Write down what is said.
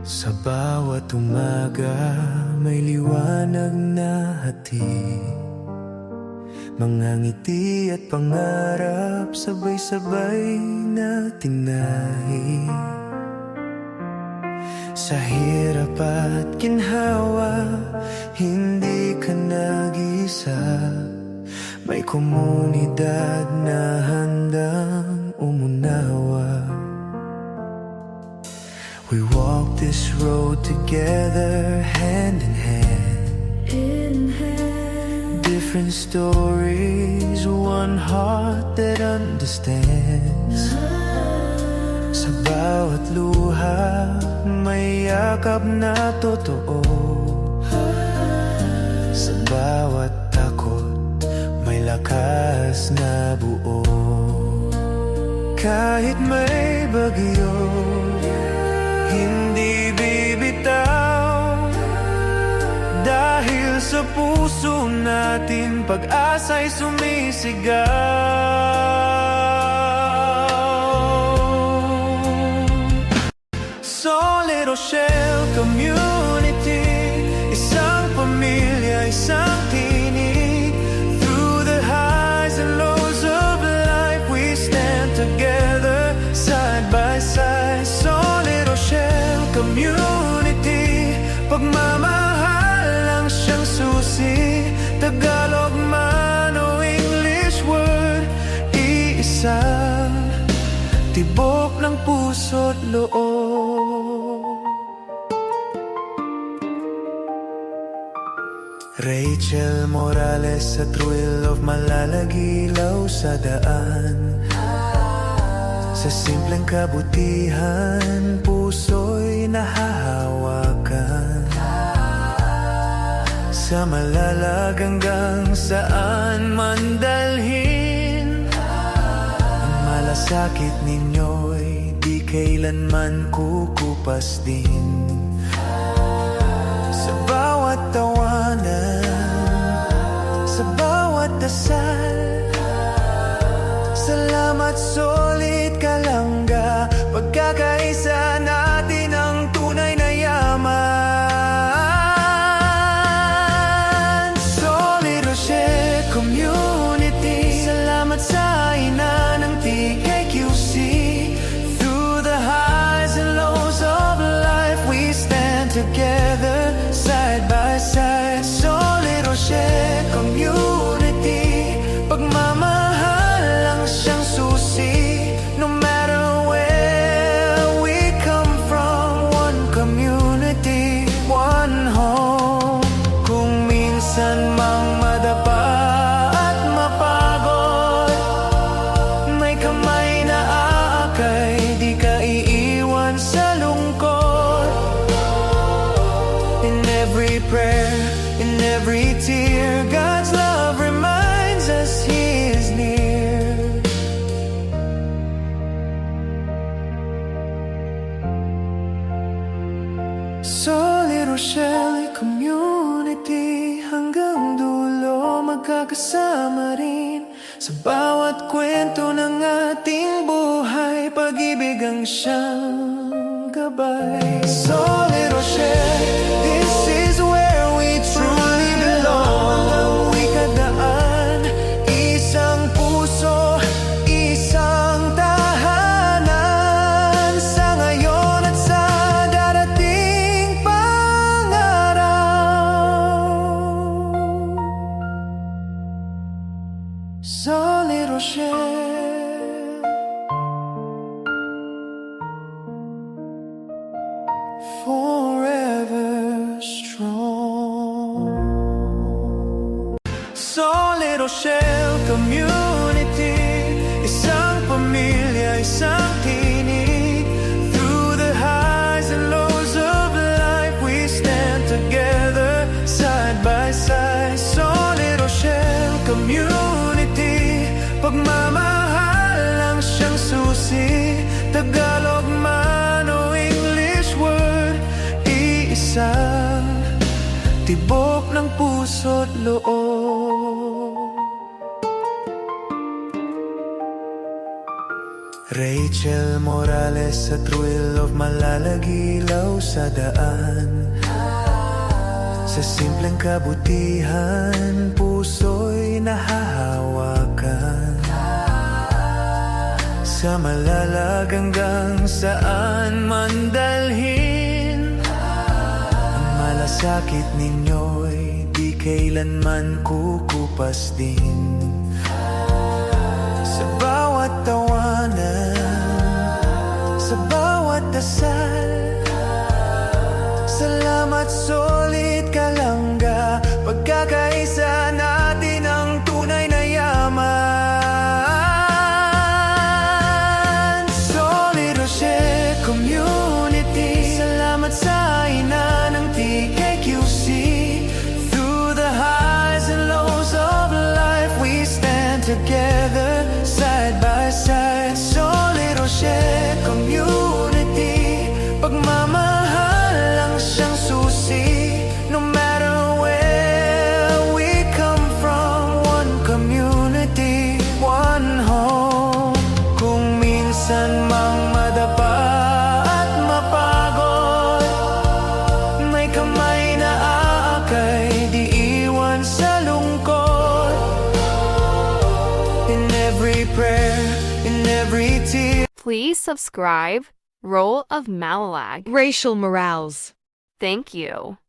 Sa bawat umaga may liwanag na hati, mga ngiti at pangarap sabay-sabay na tinahi. Sa hirap at ginhawa, hindi ka nag-isa, may komunidad na handang umunawa. We walk this road together, hand in hand. Different stories, one heart that understands. Sa bawat luha, may yakap na totoo. Sa bawat takot, may lakas na buo. Kahit may bagyo, hindi bibitaw, dahil sa puso natin pag-asa'y sumisigaw. Solid Rochelle Community, isang pamilya, isang tinig. Through the highs and lows of life, we stand together, side by side. Solid Rochelle Community, pagmamahal lang siyang susi. Tagalog man o English word, iisa, tibok ng puso't loob. Rachel Morales sa thrill of malalagilaw sa daan. Sa simpleng kabutihan, puso'y nahahawakan. Sa malalag hanggang saan man dalhin, ang malasakit ninyo'y di kailanman kukupas din. Sa bawat tawanan, sa bawat dasal, salamat solid kalangga. Pagkakaisa natin ang tunay na yaman. Solid Rochelle Community, salamat sa ina ng TKQC. Through the highs and lows of life, we stand together, side by side. Solid Rochelle Community, pagmamahal lang siyang susi. No matter where we come from, one community, one home. Kung minsan mang madapa at mapagod, may kamay na aakay, di ka iiwan sa lungkot. In every prayer, in every tear, God's love reminds us He is near. Solid Rochelle Community, hanggang dulo magkakasama rin. Sa bawat kwento ng ating buhay, pag-ibig ang siyang gabay. Solid Rochelle, this is where we truly belong. Walang wikadaan, isang puso, isang tahanan. Sa ngayon at sa darating pang araw. Solid Rochelle, forever strong. Solid Rochelle Community, isang pamilya, isang tinig. Through the highs and lows of life, we stand together, side by side. Solid Rochelle Community, pagmamahal lang siyang susi. Tagalog man o English word, tibok ng puso't loob. Rachel Morales sa thrill of malalagilaw sa daan. Sa simpleng kabutihan, puso'y nahahawakan. Sa malalag hanggang saan man dalhin, ang malasakit ninyo'y di kailanman kukupas din. Sa bawat tawanan, sa bawat dasal, salamat solid kalangga. Pagkakaisa natin ang tunay na yaman. Solid Rochelle Community, salamat sa ina ng TKQC. Through the highs and lows of life, we stand together, side by side. Solid Rochelle Community, pagmamahal lang siyang susi. No matter where we come from, one community, one home. Kung minsan mang madapa at mapagod, may kamay na aakay, di iwan sa lungkot. In every prayer, in every tear, Please subscribe Role of Malalag. Rachel Morales. Thank you.